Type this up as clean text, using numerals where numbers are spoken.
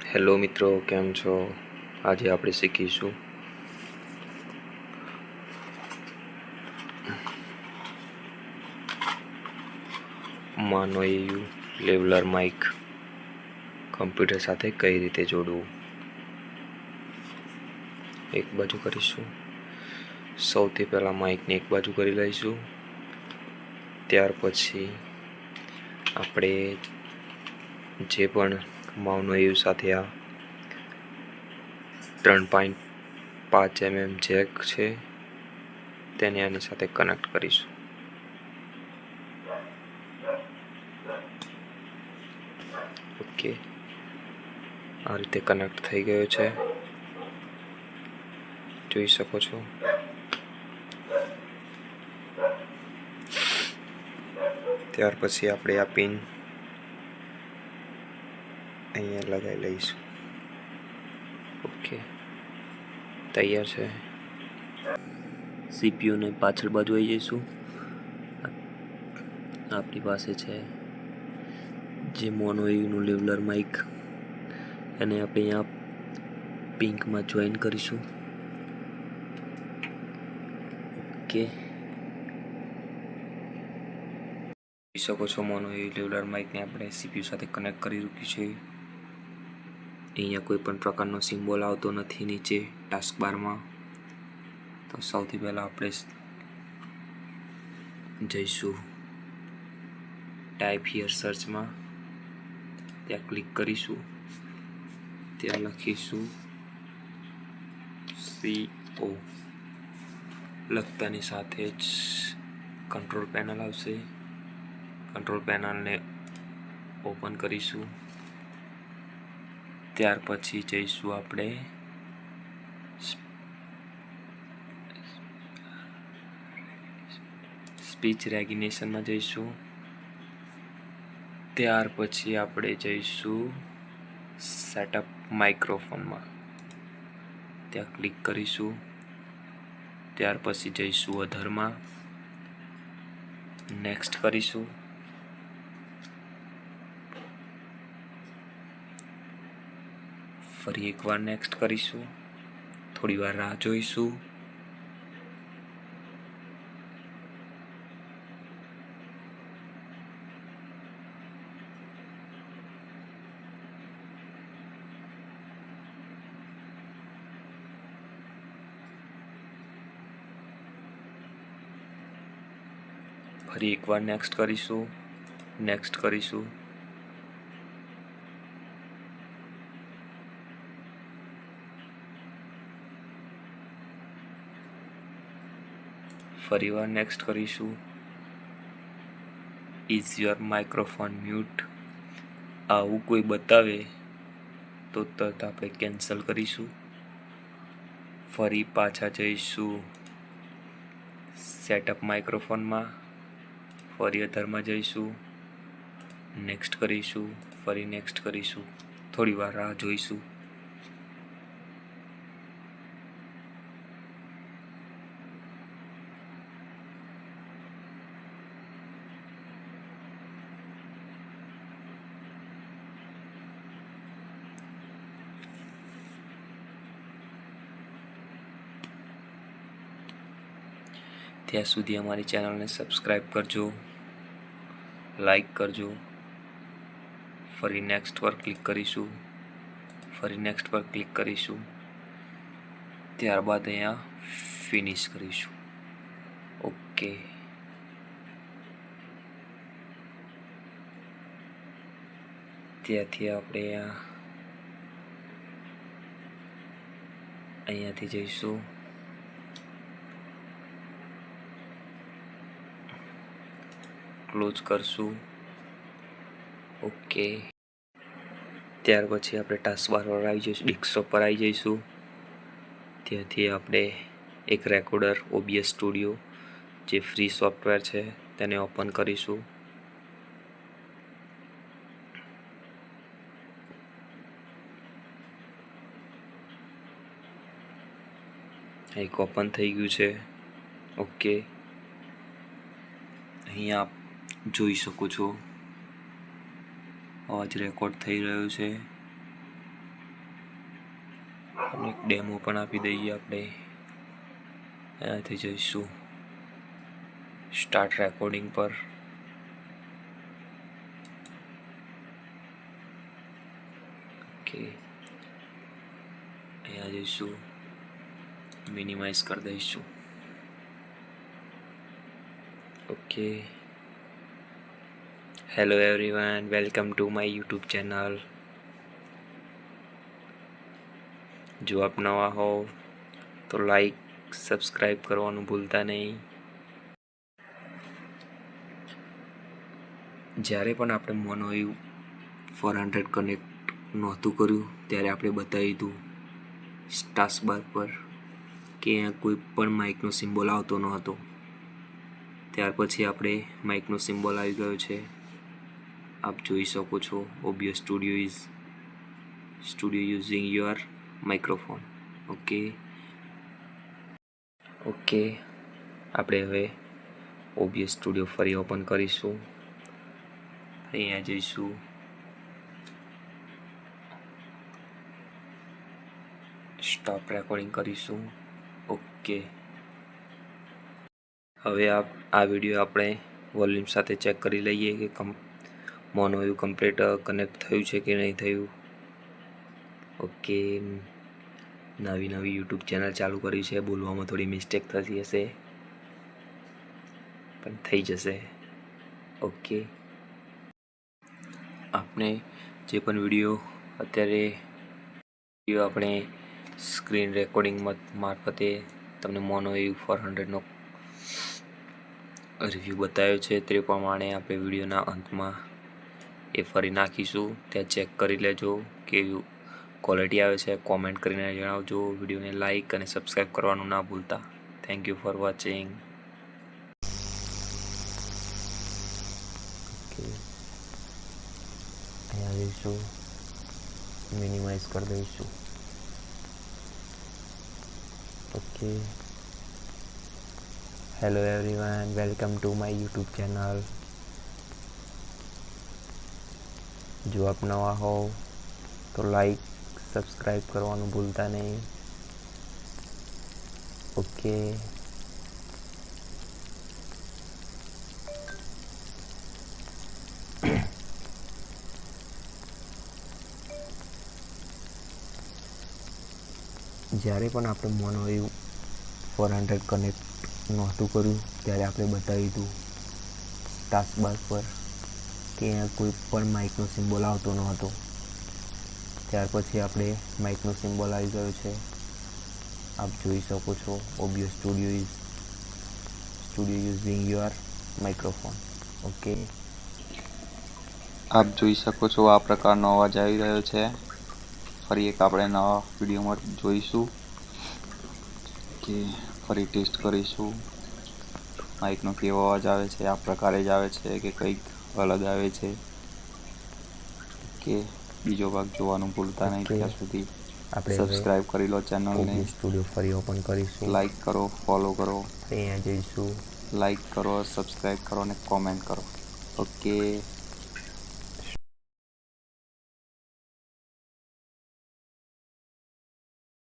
Hello મિત્રો, કેમ છો? આજે આપણે શીખીશું મોનો એયુ લેવલર માઇક કમ્પ્યુટર સાથે કઈ રીતે જોડવું. એક બાજુ કરીશું. સૌથી પહેલાં માઇકને એક બાજુ કરી લઈશું. ત્યાર પછી આપણે જે પણ મોનો એયુ સાથે આ 3.5 mm જેક છે તેને આની સાથે કનેક્ટ કરીશું. ઓકે, આ રીતે કનેક્ટ થઈ ગયો છે, જોઈ શકો છો. ત્યાર પછી આપણે આ પિન અહીંયા લગાવી લઈશું. ઓકે, તૈયાર છે. સીપીયુને પાછળ બાજુ આવી જઈશું. આપણી પાસે છે જે મોનો એયુનું લેવલર માઇક, અને આપણે અહીંયા પિંકમાં જોઈન કરીશું. ઓકે, જોઈ શકો છો મોનો એયુ લેવલર માઇકને આપણે સીપીયુ સાથે કનેક્ટ કરી રૂક્યું છે. અહીંયા કોઈ પણ પ્રકારનો સિમ્બોલ આવતો નથી નીચે ટાસ્ક બારમાં. તો સૌથી પહેલાં આપણે જઈશું ટાઈપ હિયર સર્ચમાં, ત્યાં ક્લિક કરીશું. ત્યાં લખીશું CO. લખતાની સાથે જ કંટ્રોલ પેનલ આવશે. કંટ્રોલ પેનલને ઓપન કરીશું. ત્યાર પછી જઈશું આપણે સ્પીચ રેકગ્નિશનમાં જઈશું. ત્યાર પછી આપણે જઈશું સેટઅપ માઇક્રોફોનમાં, ત્યાં ક્લિક કરીશું. ત્યાર પછી જઈશું અધરમાં, નેક્સ્ટ કરીશું. ફરી એકવાર નેક્સ્ટ કરીશું. થોડી વાર રાહ જોઈશું. ફરી એકવાર નેક્સ્ટ કરીશું. નેક્સ્ટ કરીશું. ફરીવાર નેક્સ્ટ કરીશું. ઇઝ યોર માઇક્રોફોન મ્યુટ આવું કોઈ બતાવે તો તરત આપણે કેન્સલ કરીશું. ફરી પાછા જઈશું સેટઅપ માઇક્રોફોનમાં, ફરી અધરમાં જઈશું, નેક્સ્ટ કરીશું. ફરી નેક્સ્ટ કરીશું. થોડી વાર રાહ જોઈશું. ત્યાં સુધી અમારી ચેનલને સબસ્ક્રાઈબ કરજો, લાઈક કરજો. ફરી નેક્સ્ટ પર ક્લિક કરીશું. ફરી નેક્સ્ટ પર ક્લિક કરીશું. ત્યારબાદ અહીંયા ફિનિશ કરીશું. ઓકે, ત્યાંથી આપણે અહીંયાથી જઈશું ક્લોઝ કરશું. ઓકે, ત્યાર પછી આપણે ટાસ્ક બાર પર આવી જઈશું, ડેસ્કટોપ પર આવી જઈશું. ત્યાંથી આપણે એક રેકોર્ડર OBS સ્ટુડિયો જે ફ્રી સોફ્ટવેર છે તેને ઓપન કરીશું. એક ઓપન થઈ ગયું છે. ઓકે, અહીંયા આપ જોઈ શકો છો અવાજ રેકોર્ડ થઈ રહ્યો છે. તમને એક ડેમો પણ આપી દઈએ આપણે. અહીંયાથી જઈશું સ્ટાર્ટ રેકોર્ડિંગ પર. ઓકે, અહીંયા જઈશું, મિનિમાઇઝ કરી દઈશું. Okay, hello everyone, welcome to my YouTube channel. જો આપ નવા હો તો લાઈક સબસ્ક્રાઈબ કરવાનું ભૂલતા નહીં. જ્યારે પણ આપણે મોનોવેવ 400 કનેક્ટ નહોતું કર્યું ત્યારે આપણે બતાવી હતું સ્ટાસ બાર પર કે કોઈ પણ માઇકનો સિમ્બોલ આવતો ન હતો. ત્યાર પછી આપણે માઇકનો સિમ્બોલ આવી ગયો છે, આપ જોઈ શકો છો. OBS studio using your microphone. Okay, આપણે હવે OBS સ્ટુડિયો ફરી ઓપન કરીશું. અહીંયા જઈશું, સ્ટોપ રેકોર્ડિંગ કરીશું. ઓકે, હવે આ વિડીયો આપણે વોલ્યુમ સાથે ચેક કરી લઈએ કે મોનોવેવ કમ્પ્લીટ કનેક્ટ થયું છે કે નહીં થયું. ઓકે, નવી યુટ્યુબ ચેનલ ચાલુ કરી છે, બોલવામાં થોડી મિસ્ટેક થતી હશે પણ થઈ જશે. ઓકે, આપણે જે પણ વિડીયો આપણે સ્ક્રીન રેકોર્ડિંગ મારફતે તમને મોનોવેવ 400નો રિવ્યૂ બતાવ્યો છે તે પ્રમાણે આપણે વિડીયોના અંતમાં એ ફરી નાખીશું. ત્યાં ચેક કરી લેજો કેવી ક્વોલિટી આવે છે. કોમેન્ટ કરીને જણાવજો. વિડીયોને લાઈક અને સબસ્ક્રાઈબ કરવાનું ના ભૂલતા. Thank you for watching. અહીંયા જઈશું, મિનિમાઇઝ કરી દઈશું. Okay, hello everyone, welcome to my YouTube channel. જો આપ નવા હો તો લાઈક સબસ્ક્રાઈબ કરવાનું ભૂલતા નહીં. ઓકે, જ્યારે પણ આપણે મોનોવેવ 400 કનેક્ટ નહોતું કર્યું ત્યારે આપણે બતાવ્યું હતું ટાસ્કબાર પર કે કોઈ પણ માઇકનો સિમ્બોલ આવતો ન હતો. ત્યાર પછી આપણે માઇકનો સિમ્બોલ આવી ગયો છે, આપ જોઈ શકો છો. OBS studio using your microphone. Okay, આપ જોઈ શકો છો આ પ્રકારનો અવાજ આવી રહ્યો છે. ફરી એક આપણે નવા વિડીયોમાં જોઈશું કે ફરી ટેસ્ટ કરીશું માઇકનો કેવો અવાજ આવે છે, આ પ્રકારે જ આવે છે કે કંઈક અલગ આવે છે. કે બીજો ભાગ જોવાનું ભૂલતા નહીં. ત્યાં સુધી આપણે સબસ્ક્રાઈબ કરી લો ચેનલને. OBS સ્ટુડિયો ફરી ઓપન કરીશું. લાઈક કરો, ફોલો કરો. અહીંયા જઈશું, લાઈક કરો, સબસ્ક્રાઈબ કરો અને કોમેન્ટ કરો. ઓકે.